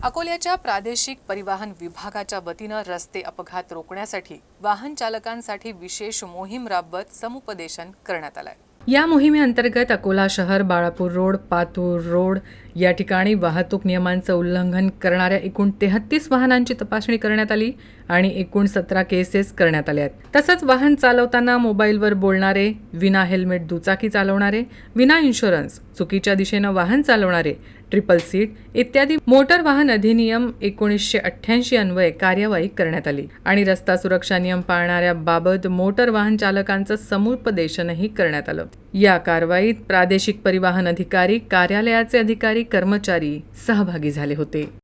अकोल्याच्या प्रादेशिक परिवहन विभागाच्या वतीनं रस्ते अपघात रोखण्यासाठी वाहन चालकांसाठी विशेष मोहीम राबवत समुपदेशन करण्यात आलंय। या मोहिमेअंतर्गत अकोला शहर, बाळापूर रोड, पातूर रोड या ठिकाणी वाहतूक नियमांचं उल्लंघन करणाऱ्या एकूण 33 वाहनांची तपासणी करण्यात आली आणि एकूण 17 केसेस करण्यात आल्या आहेत। तसंच वाहन चालवताना मोबाईलवर बोलणारे, विना हेल्मेट दुचाकी चालवणारे, विना इन्शुरन्स, चुकीच्या दिशेनं वाहन चालवणारे, ट्रिपल सीट इत्यादी मोटर वाहन अधिनियम 1988 अन्वये कार्यवाही करण्यात आली आणि रस्ता सुरक्षा नियम पाळणाऱ्या बाबत मोटर वाहन चालकांचं समुपदेशनही करण्यात आलं। या कारवाईत प्रादेशिक परिवहन अधिकारी, कार्यालयाचे अधिकारी, कर्मचारी सहभागी झाले होते।